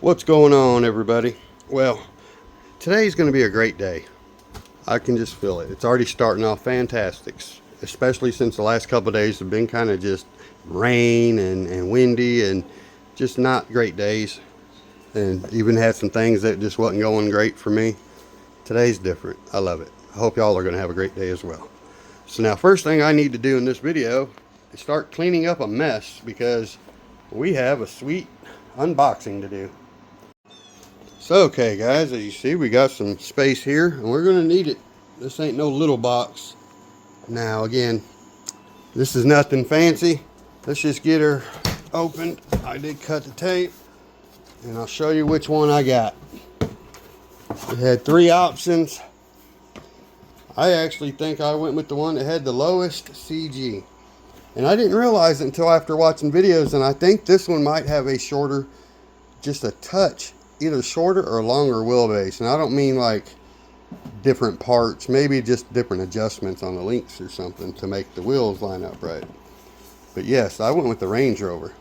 What's going on, everybody? Well, today's going to be a great day. I can just feel it. It's already starting off fantastic, especially since the last couple of days have been kind of just rain and windy and just not great days. And even had some things that just wasn't going great for me. Today's different. I love it. I hope y'all are going to have a great day as well. So now, first thing I need to do in this video is start cleaning up a mess because we have a sweet unboxing to do. So, okay guys, as you see, we got some space here and we're going to need it. This ain't no little box. Now again, this is nothing fancy. Let's just get her opened. I did cut the tape and I'll show you which one I got. It had three options. I actually think I went with the one that had the lowest CG. And I didn't realize it until after watching videos, and I think this one might have a shorter, just a touch, either shorter or longer wheelbase. And I don't mean like different parts, maybe just different adjustments on the links or something to make the wheels line up right. But yes, I went with the Range Rover.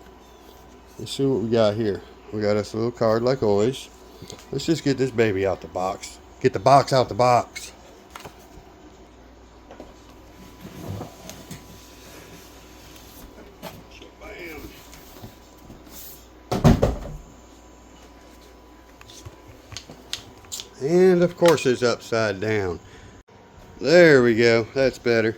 Let's see what we got here. We got us a little card like always. Let's just get this baby out the box. Get the box out the box. And of course it's upside down. There we go, that's better.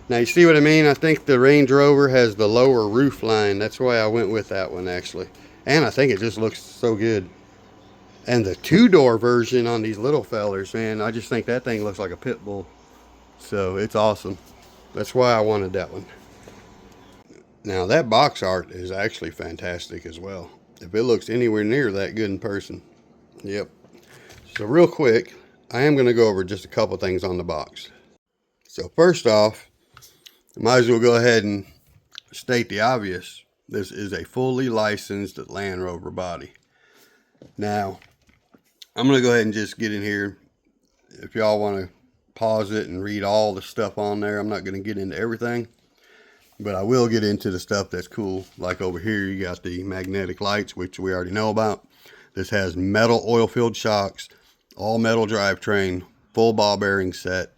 Now you see what I mean? I think the Range Rover has the lower roof line. That's why I went with that one actually. And I think it just looks so good. And the two-door version on these little fellers, man, I just think that thing looks like a pit bull. So it's awesome. That's why I wanted that one. Now that box art is actually fantastic as well. If it looks anywhere near that good in person. Yep. So real quick, I am going to go over just a couple things on the box. So first off, I might as well go ahead and state the obvious. This is a fully licensed Land Rover body. Now, I'm going to go ahead and just get in here. If y'all want to pause it and read all the stuff on there, I'm not going to get into everything. But I will get into the stuff that's cool. Like over here, you got the magnetic lights, which we already know about. This has metal oil-filled shocks, all metal drivetrain, full ball bearing set,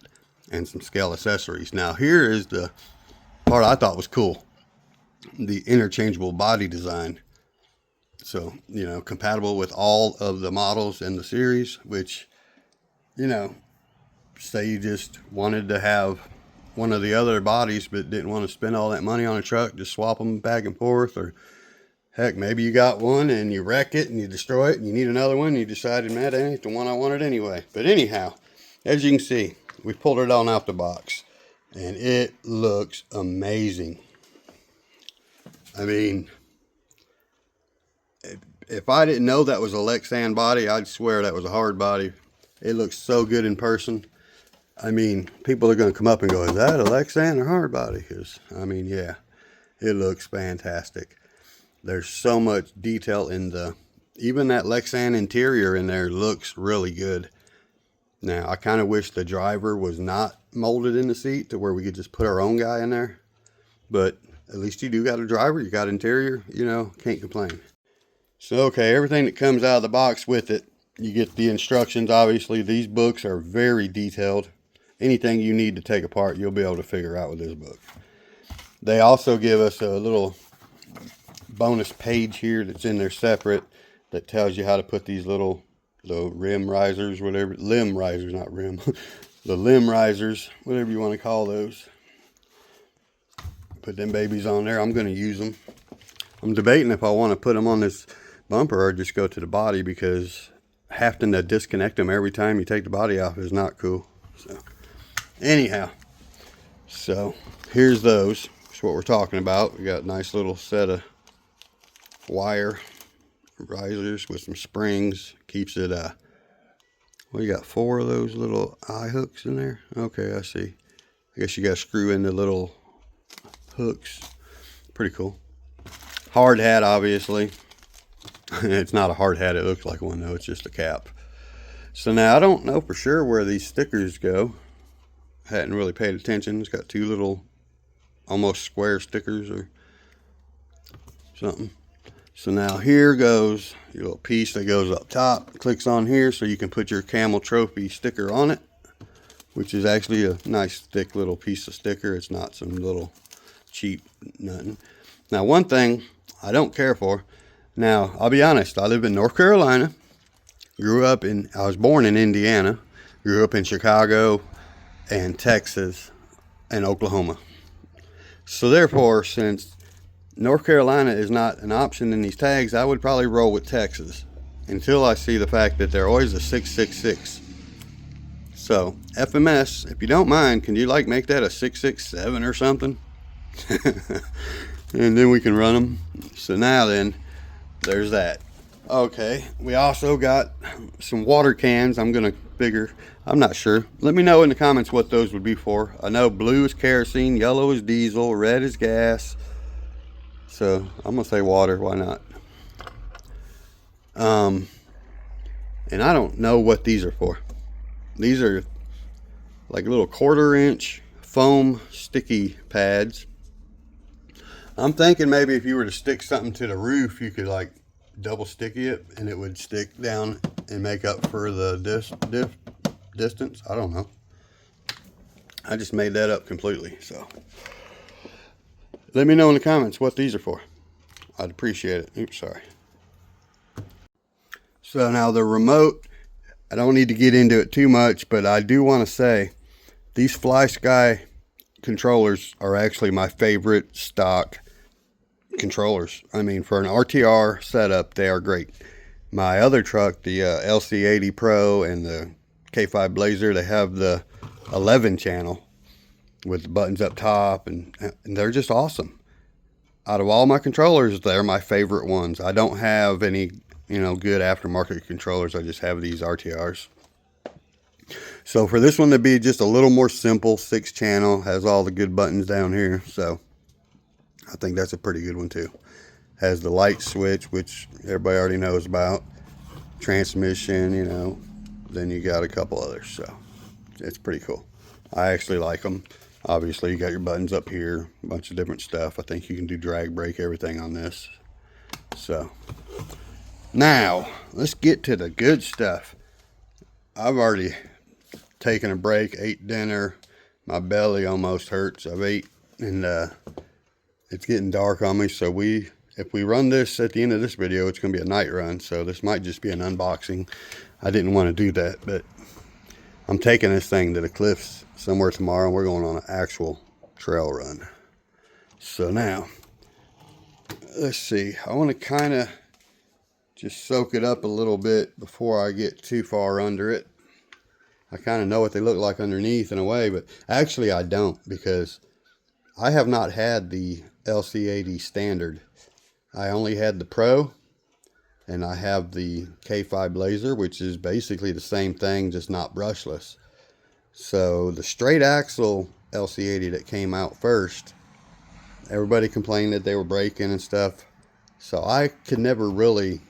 and some scale accessories. Now here is the part I thought was cool. The interchangeable body design. So, you know, compatible with all of the models in the series, which, you know, say you just wanted to have one of the other bodies but didn't want to spend all that money on a truck, just swap them back and forth. Or heck, maybe you got one and you wreck it and you destroy it and you need another one and you decided, man, that ain't the one I wanted anyway. But anyhow, as you can see, we pulled it on out the box and it looks amazing. I mean, if I didn't know that was a Lexan body, I'd swear that was a hard body. It looks so good in person. I mean, people are going to come up and go, is that a Lexan or hard body? Because, I mean, yeah, it looks fantastic. There's so much detail in even that Lexan interior in there looks really good. Now, I kind of wish the driver was not molded in the seat to where we could just put our own guy in there. But at least you do got a driver, you got interior, you know, can't complain. So, okay, everything that comes out of the box with it, you get the instructions. Obviously, these books are very detailed. Anything you need to take apart, you'll be able to figure out with this book. They also give us a little bonus page here that's in there separate that tells you how to put these little rim risers, whatever, limb risers, not rim, the limb risers, whatever you want to call those. Put them babies on there. I'm going to use them. I'm debating if I want to put them on this bumper or just go to the body, because having to disconnect them every time you take the body off is not cool. So anyhow, so here's those. That's what we're talking about. We got a nice little set of wire risers with some springs. Keeps it well, you got 4 of those little eye hooks in there. Okay, I see. I guess you got to screw in the little hooks. Pretty cool. Hard hat, obviously. It's not a hard hat, it looks like one though, it's just a cap. So now I don't know for sure where these stickers go. Hadn't really paid attention. It's got 2 little almost square stickers or something. So now here goes your little piece that goes up top. Clicks on here so you can put your Camel trophy sticker on it, which is actually a nice thick little piece of sticker. It's not some little cheap nothing. Now one thing I don't care for, now I'll be honest, I live in North Carolina, I was born in Indiana, grew up in Chicago and Texas and Oklahoma. So therefore, since North Carolina is not an option in these tags, I would probably roll with Texas until I see the fact that they're always a 666. So FMS, if you don't mind, can you like make that a 667 or something? And then we can run them. So now then, there's that. Okay, we also got some water cans. I'm not sure. Let me know in the comments what those would be for. I know blue is kerosene, yellow is diesel, red is gas. So I'm gonna say water, why not? And I don't know what these are for. These are like little 1/4 inch foam sticky pads. I'm thinking maybe if you were to stick something to the roof, you could like double sticky it and it would stick down and make up for the distance. I don't know. I just made that up completely. So let me know in the comments what these are for. I'd appreciate it. Oops, sorry. So now the remote, I don't need to get into it too much, but I do want to say these Fly Sky controllers are actually my favorite stock controllers. I mean, for an RTR setup, they are great. My other truck, the LC80 Pro and the K5 Blazer, they have the 11 channel with the buttons up top, and they're just awesome. Out of all my controllers, they're my favorite ones. I don't have any, good aftermarket controllers. I just have these RTRs. So for this one to be just a little more simple, 6 channel, has all the good buttons down here. So I think that's a pretty good one too. Has the light switch, which everybody already knows about. Transmission, then you got a couple others. So it's pretty cool. I actually like them. Obviously, you got your buttons up here, a bunch of different stuff. I think you can do drag brake, everything on this. So now let's get to the good stuff. I've already taken a break, ate dinner. My belly almost hurts. I've ate, and it's getting dark on me. So if we run this at the end of this video, it's going to be a night run. So this might just be an unboxing. I didn't want to do that, but I'm taking this thing to the cliffs somewhere tomorrow, and we're going on an actual trail run. So now, let's see. I want to kind of just soak it up a little bit before I get too far under it. I kind of know what they look like underneath in a way, but actually I don't, because I have not had the LC80 standard. I only had the Pro, and I have the K5 Blazer, which is basically the same thing, just not brushless. So the straight axle LC80 that came out first, everybody complained that they were breaking and stuff. So I could never really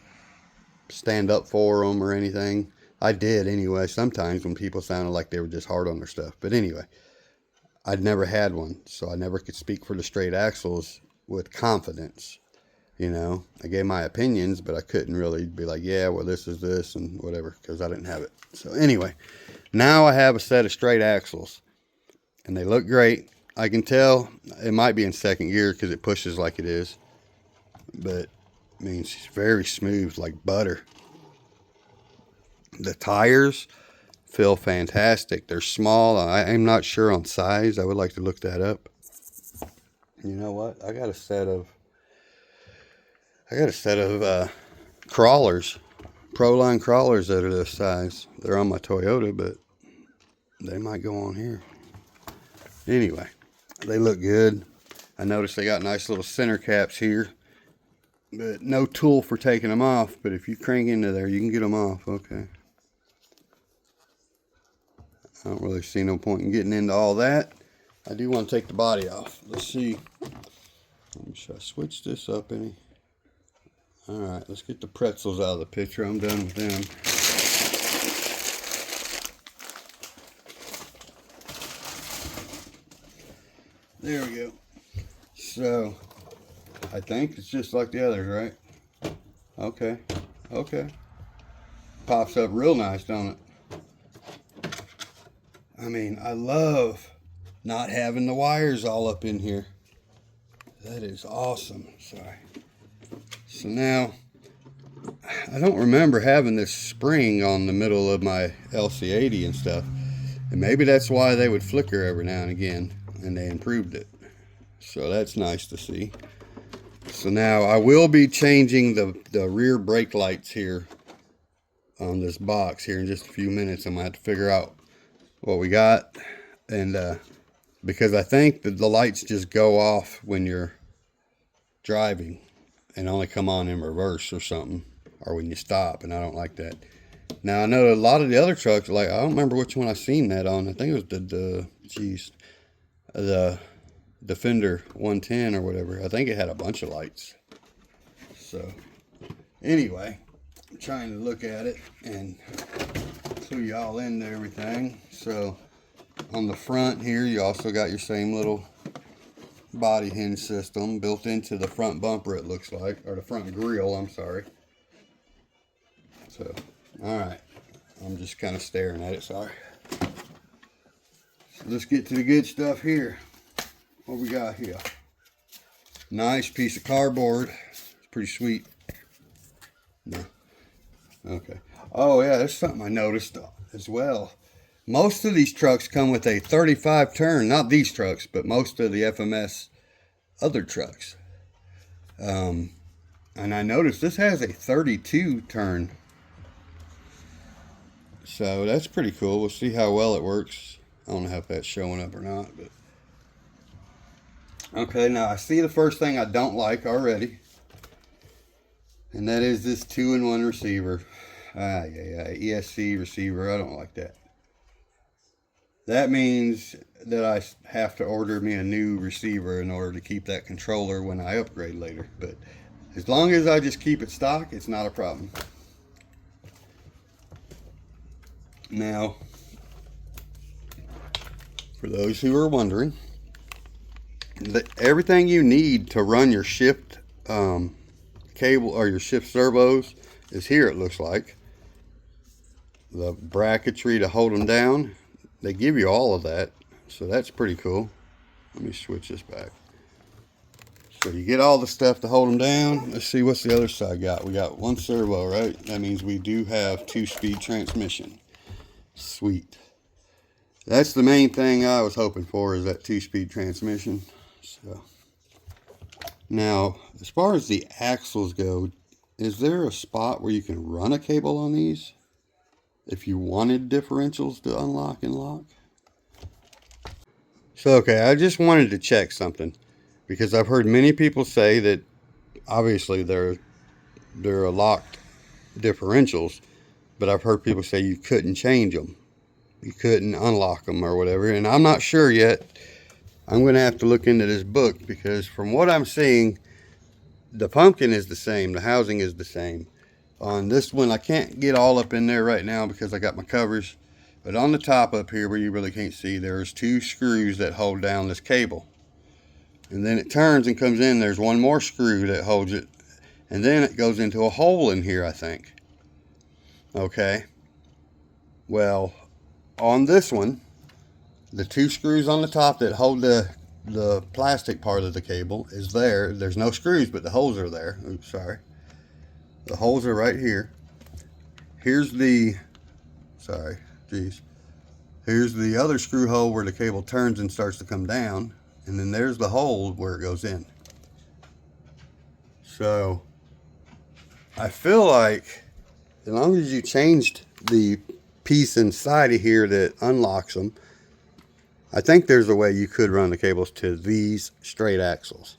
stand up for them or anything. I did anyway, sometimes when people sounded like they were just hard on their stuff. But anyway, I'd never had one, so I never could speak for the straight axles with confidence. I gave my opinions, but I couldn't really be like, yeah, well, this is this and whatever, because I didn't have it. So anyway, now I have a set of straight axles, and they look great. I can tell it might be in second gear because it pushes like it is, but I mean, it's very smooth, like butter. The tires feel fantastic. They're small. I'm not sure on size. I would like to look that up. You know what? I got a set of crawlers, Proline crawlers that are this size. They're on my Toyota, but they might go on here. Anyway, they look good. I noticed they got nice little center caps here, but no tool for taking them off. But if you crank into there, you can get them off. Okay. I don't really see no point in getting into all that. I do want to take the body off. Let's see. Should I switch this up any? Alright, let's get the pretzels out of the picture. I'm done with them. There we go. So, I think it's just like the others, right? Okay. Okay. Pops up real nice, don't it? I mean, I love not having the wires all up in here. That is awesome. Sorry. So now, I don't remember having this spring on the middle of my LC80 and stuff. And maybe that's why they would flicker every now and again, and they improved it. So that's nice to see. So now I will be changing the rear brake lights here on this box here in just a few minutes. I'm going to have to figure out what we got. And because I think that the lights just go off when you're driving and only come on in reverse or something, or when you stop, and I don't like that. Now I know a lot of the other trucks, like I don't remember which one I seen that on. I think it was the Defender 110 or whatever. I think it had a bunch of lights. So anyway, I'm trying to look at it and clue y'all into everything. So on the front here, you also got your same little body hinge system built into the front bumper, it looks like, or the front grille, I'm sorry. So, all right, I'm just kind of staring at it, sorry. So let's get to the good stuff here. What we got here? Nice piece of cardboard. It's pretty sweet. No. Okay. Oh yeah, there's something I noticed as well. Most of these trucks come with a 35 turn, not these trucks, but most of the FMS other trucks. And I noticed this has a 32 turn. So that's pretty cool. We'll see how well it works. I don't know if that's showing up or not, but okay, now I see the first thing I don't like already, and that is this 2-in-1 receiver. ESC receiver. I don't like that. That means that I have to order me a new receiver in order to keep that controller when I upgrade later. But as long as I just keep it stock, it's not a problem. Now, for those who are wondering, everything you need to run your shift cable or your shift servos is here, it looks like. The bracketry to hold them down, they give you all of that, so that's pretty cool. Let me switch this back. So you get all the stuff to hold them down. Let's see what's the other side got. We got one servo, right? That means we do have 2-speed transmission. Sweet. That's the main thing I was hoping for, is that 2-speed transmission. So now, as far as the axles go, is there a spot where you can run a cable on these if you wanted differentials to unlock and lock? So okay, I just wanted to check something, because I've heard many people say that obviously they're locked differentials, but I've heard people say you couldn't change them, you couldn't unlock them or whatever, and I'm not sure yet. I'm going to have to look into this book, because from what I'm seeing, the pumpkin is the same, the housing is the same. On this one, I can't get all up in there right now because I got my covers, but on the top up here where you really can't see, there's 2 screws that hold down this cable. And then it turns and comes in, there's one more screw that holds it, and then it goes into a hole in here, I think. Okay. Well, on this one, the 2 screws on the top that hold the plastic part of the cable is there. There's no screws, but the holes are there. Oops, sorry. The holes are right here. Here's the, sorry, geez. Here's the other screw hole where the cable turns and starts to come down. And then there's the hole where it goes in. So I feel like as long as you changed the piece inside of here that unlocks them, I think there's a way you could run the cables to these straight axles.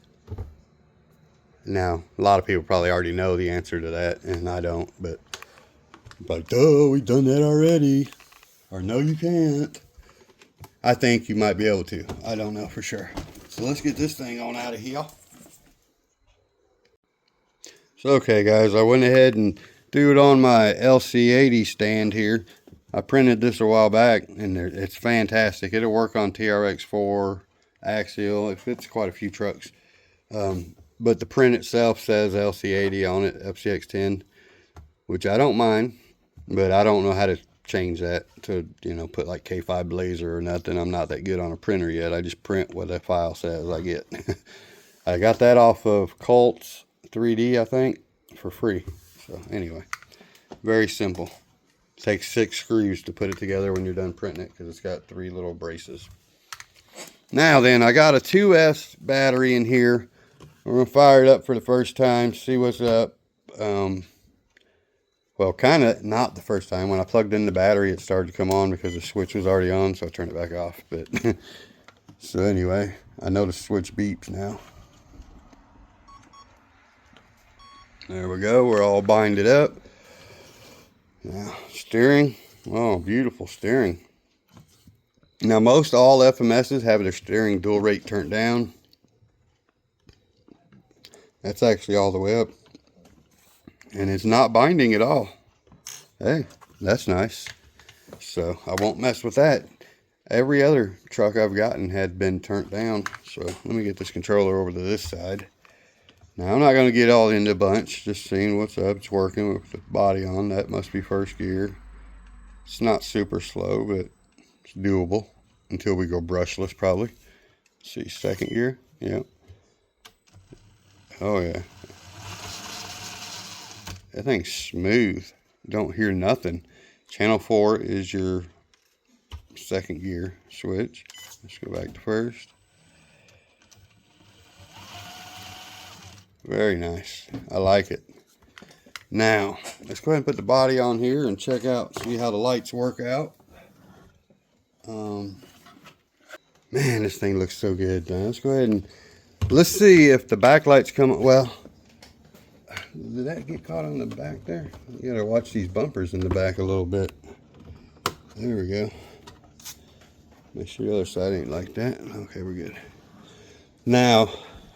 Now, a lot of people probably already know the answer to that, and I don't, but duh, we've done that already. Or no, you can't. I think you might be able to. I don't know for sure. So let's get this thing on out of here. So okay guys, I went ahead and threw it on my LC80 stand here. I printed this a while back, and it's fantastic. It'll work on TRX4, Axial. It fits quite a few trucks. but the print itself says LC80 on it, FCX10, which I don't mind, but I don't know how to change that to, you know, put like K5 Blazer or nothing. I'm not that good on a printer yet. I just print what the file says I get. I got that off of Colts 3D, I think, for free. So anyway, very simple. Takes 6 screws to put it together when you're done printing it, because it's got 3 little braces. Now then, I got a 2S battery in here. We're going to fire it up for the first time, see what's up. Well, kind of not the first time. When I plugged in the battery, it started to come on because the switch was already on, so I turned it back off. But so anyway, I know the switch beeps now. There we go. We're all binded up. Now, steering. Oh, beautiful steering. Now, most all FMSs have their steering dual rate turned down. That's actually all the way up. And it's not binding at all. Hey, that's nice. So I won't mess with that. Every other truck I've gotten had been turned down. So let me get this controller over to this side. Now I'm not going to get all into a bunch. Just seeing what's up. It's working with the body on. That must be first gear. It's not super slow, but it's doable. Until we go brushless probably. See, second gear. Yep. Oh yeah. That thing's smooth. Don't hear nothing. Channel 4 is your second gear switch. Let's go back to first. Very nice. I like it. Now, let's go ahead and put the body on here and check out, see how the lights work out. Man, this thing looks so good. Now, let's go ahead and let's see if the backlights come on. Well, did that get caught on the back there? You gotta watch these bumpers in the back a little bit. There we go. Make sure the other side ain't like that. Okay, we're good. Now,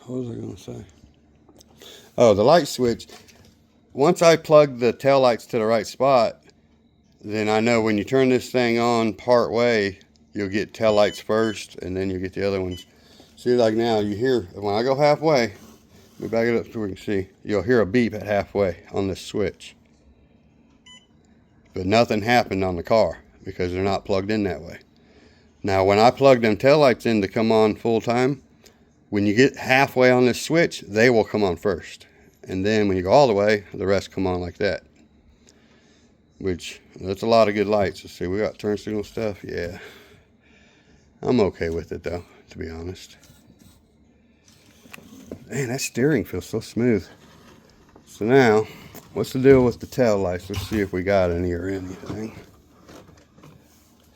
what was I gonna say? Oh, the light switch. Once I plug the tail lights to the right spot, then I know when you turn this thing on part way, you'll get tail lights first, and then you get the other ones. See, like now, you hear, when I go halfway, let me back it up so we can see. You'll hear a beep at halfway on this switch. But nothing happened on the car because they're not plugged in that way. Now, when I plug them taillights in to come on full time, when you get halfway on this switch, they will come on first. And then when you go all the way, the rest come on like that. Which, that's a lot of good lights. Let's see, we got turn signal stuff. Yeah. I'm okay with it though, to be honest. Man, that steering feels so smooth. So now, what's the deal with the tail lights? Let's see if we got any or anything.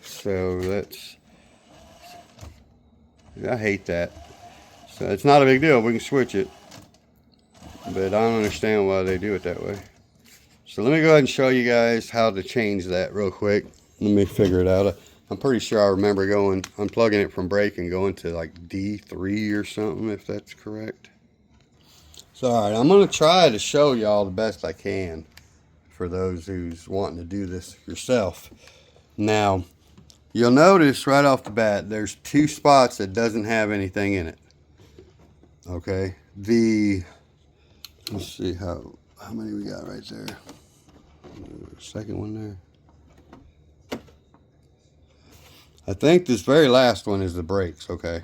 So that's, I hate that. So it's not a big deal, we can switch it. But I don't understand why they do it that way. So let me go ahead and show you guys how to change that real quick. Let me figure it out. I'm pretty sure I remember unplugging it from brake and going to like D3 or something, if that's correct. So all right, I'm gonna try to show y'all the best I can for those who's wanting to do this yourself. Now, you'll notice right off the bat, there's 2 spots that doesn't have anything in it. Okay, let's see how many we got right there. Second one there. I think this very last one is the brakes, okay?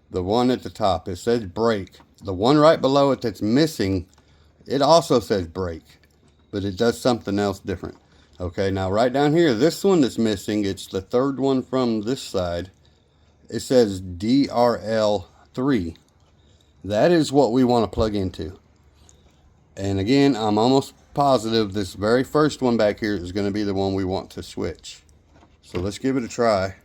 The one at the top, it says brake. The one right below it that's missing, it also says brake, but it does something else different. Okay, now right down here, this one that's missing, it's the third one from this side. It says DRL3. That is what we want to plug into. And again, I'm almost positive this very first one back here is going to be the one we want to switch. So let's give it a try.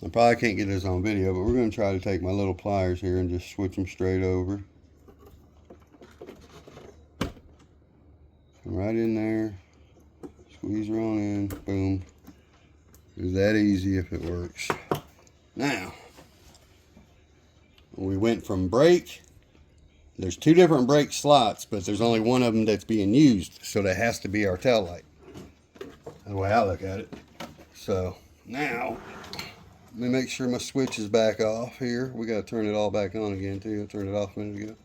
I probably can't get this on video, but we're going to try to take my little pliers here and just switch them straight over. Come right in there. Squeeze her on in. Boom. It's that easy if it works. Now, we went from brake. There's 2 different brake slots, but there's only one of them that's being used. So that has to be our tail light. That's the way I look at it. So now, let me make sure my switch is back off here. We got to turn it all back on again too. I turned it off a minute ago.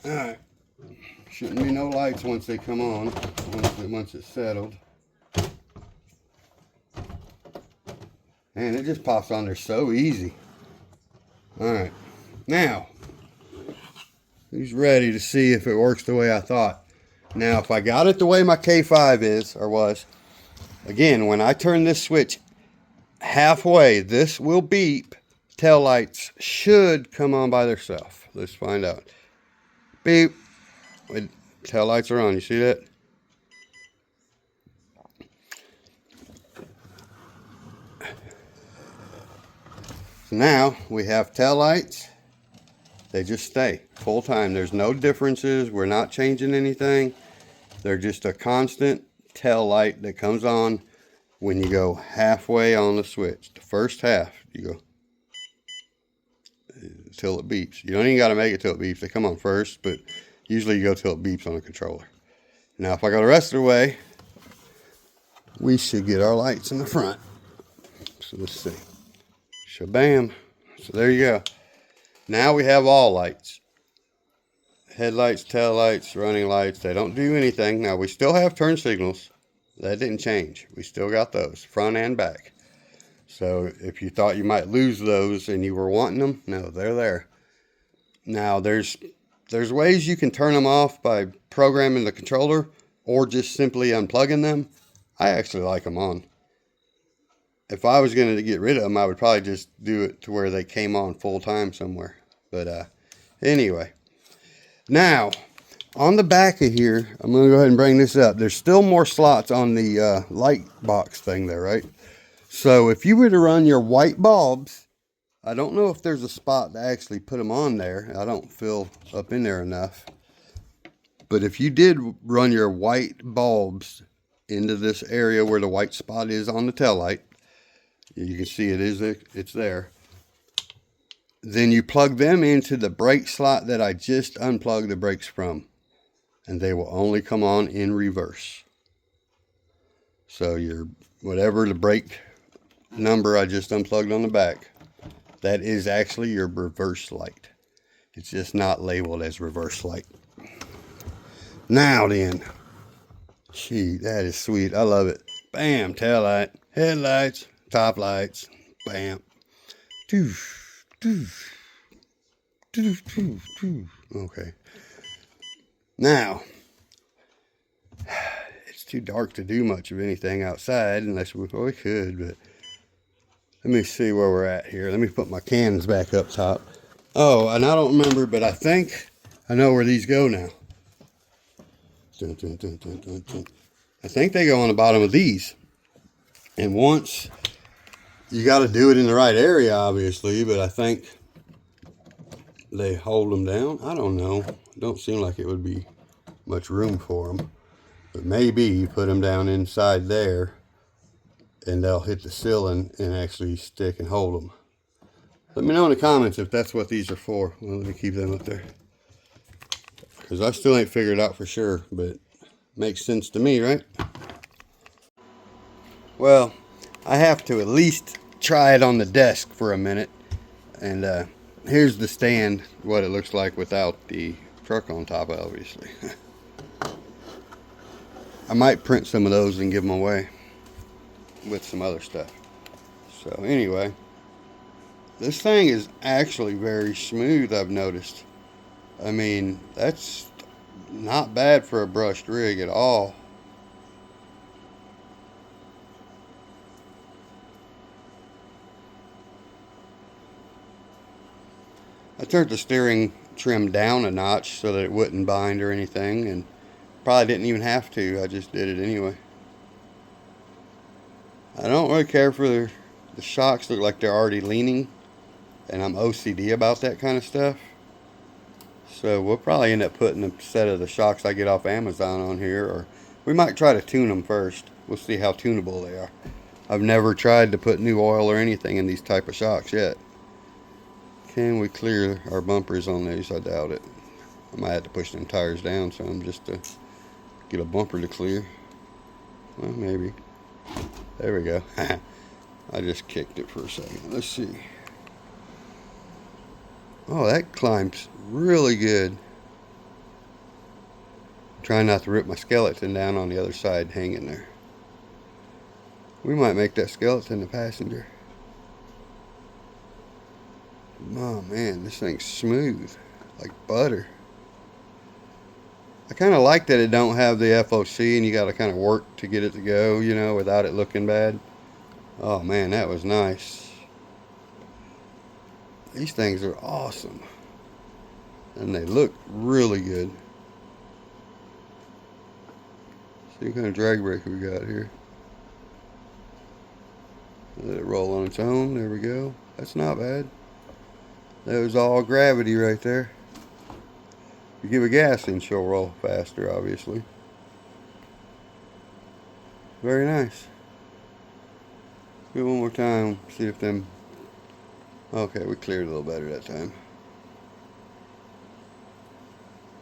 Alright. Shouldn't be no lights once they come on, once it's settled. Man, it just pops on there so easy. Alright. Now, who's ready to see if it works the way I thought? Now, if I got it the way my K5 is, or was, again, when I turn this switch halfway, this will beep. Tail lights should come on by themselves. Let's find out. Beep. Tail lights are on. You see that? So now we have tail lights. They just stay full time. There's no differences. We're not changing anything. They're just a constant tail light that comes on when you go halfway on the switch. The first half, you go till it beeps. You don't even got to make it till it beeps. They come on first, but usually you go till it beeps on the controller. Now, if I go the rest of the way, we should get our lights in the front. So let's see. Shabam. So there you go. Now we have all lights. Headlights, tail lights, running lights. They don't do anything. Now, we still have turn signals. That didn't change. We still got those, front and back. So if you thought you might lose those and you were wanting them, no, they're there. Now, there's ways you can turn them off by programming the controller or just simply unplugging them. I actually like them on. If I was going to get rid of them, I would probably just do it to where they came on full time somewhere. But anyway. Now, on the back of here, I'm going to go ahead and bring this up. There's still more slots on the light box thing there, right? So if you were to run your white bulbs, I don't know if there's a spot to actually put them on there. I don't feel up in there enough. But if you did run your white bulbs into this area where the white spot is on the tail light, you can see it's there. Then you plug them into the brake slot that I just unplugged the brakes from. And they will only come on in reverse. So your whatever the brake number I just unplugged on the back, that is actually your reverse light. It's just not labeled as reverse light. Now then, gee, that is sweet. I love it. Bam, tail light, headlights, top lights, bam. Doosh, doosh, doosh, doosh, doosh. Okay. Now, it's too dark to do much of anything outside unless we could, but let me see where we're at here. Let me put my cannons back up top. Oh, and I don't remember, but I think I know where these go now. Dun, dun, dun, dun, dun, dun. I think they go on the bottom of these. And once, you got to do it in the right area, obviously, but I think they hold them down. I don't know. It don't seem like it would be much room for them. But maybe you put them down inside there and they'll hit the ceiling and actually stick and hold them. Let me know in the comments if that's what these are for. Well, let me keep them up there. Because I still ain't figured it out for sure, but it makes sense to me, right? Well, I have to at least try it on the desk for a minute. And here's the stand, what it looks like without the truck on top, obviously. I might print some of those and give them away with some other stuff. So anyway, this thing is actually very smooth, I've noticed. I mean, that's not bad for a brushed rig at all. I turned the steering trim down a notch so that it wouldn't bind or anything, and probably didn't even have to. I just did it anyway. I don't really care for the shocks. Look like they're already leaning, and I'm OCD about that kind of stuff. So we'll probably end up putting a set of the shocks I get off Amazon on here, or we might try to tune them first. We'll see how tunable they are. I've never tried to put new oil or anything in these type of shocks yet. Can we clear our bumpers on these? I doubt it. I might have to push them tires down some just to get a bumper to clear. Well, maybe. There we go. I just kicked it for a second. Let's see. Oh, that climbs really good. Trying not to rip my skeleton down on the other side hanging there. We might make that skeleton the passenger. Oh man, this thing's smooth, like butter. I kind of like that it don't have the FOC and you got to kind of work to get it to go, you know, without it looking bad. Oh man, that was nice. These things are awesome. And they look really good. See what kind of drag brake we got here. Let it roll on its own. There we go. That's not bad. That was all gravity right there. If you give it gas in, she'll roll faster, obviously. Very nice. Do it one more time. See if them... Okay, we cleared a little better that time.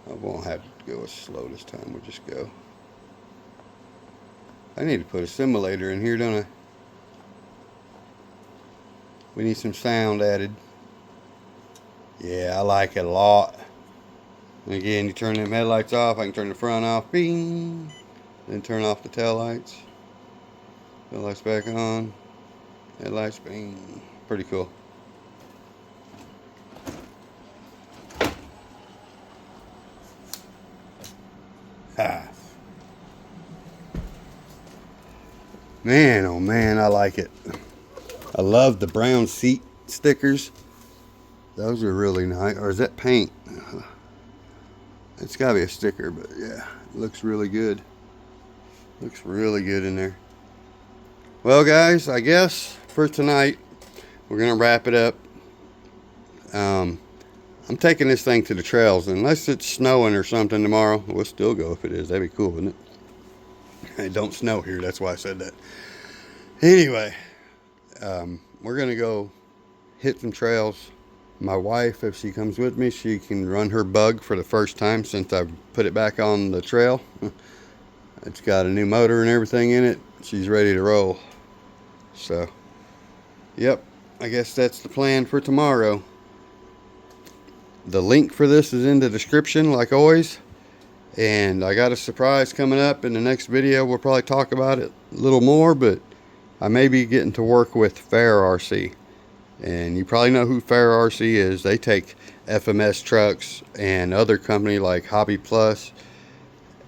I won't have to go as slow this time. We'll just go. I need to put a simulator in here, don't I? We need some sound added. Yeah, I like it a lot. And again, you turn them headlights off. I can turn the front off. Bing. Then turn off the tail lights. Tail lights back on. Headlights. Bing. Pretty cool. Ha. Man, oh man, I like it. I love the brown seat stickers. Those are really nice. Or is that paint? It's got to be a sticker, but yeah, it looks really good. Looks really good in there. Well, guys, I guess for tonight, we're going to wrap it up. I'm taking this thing to the trails. Unless it's snowing or something tomorrow, we'll still go if it is. That'd be cool, wouldn't it? It don't snow here, that's why I said that. Anyway, we're gonna go hit some trails. My wife, if she comes with me, she can run her bug for the first time since I've put it back on the trail. It's got a new motor and everything in it. She's ready to roll. So, yep, I guess that's the plan for tomorrow. The link for this is in the description, like always. And I got a surprise coming up in the next video. We'll probably talk about it a little more, but I may be getting to work with Fair RC. And you probably know who Fair RC is. They take FMS trucks and other company like Hobby Plus,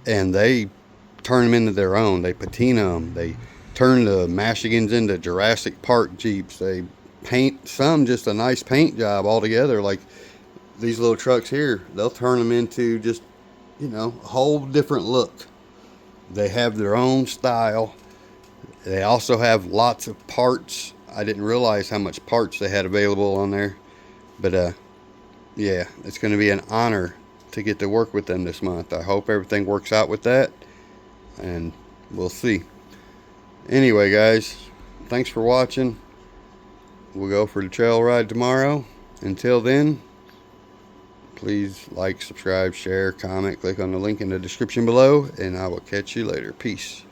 and they turn them into their own. They patina them. They turn the Michigans into Jurassic Park Jeeps. They paint some just a nice paint job altogether. Like these little trucks here, they'll turn them into just, you know, a whole different look. They have their own style. They also have lots of parts. I didn't realize how much parts they had available on there. But yeah, it's going to be an honor to get to work with them this month. I hope everything works out with that. And we'll see. Anyway, guys, thanks for watching. We'll go for the trail ride tomorrow. Until then, please like, subscribe, share, comment, click on the link in the description below, and I will catch you later. Peace.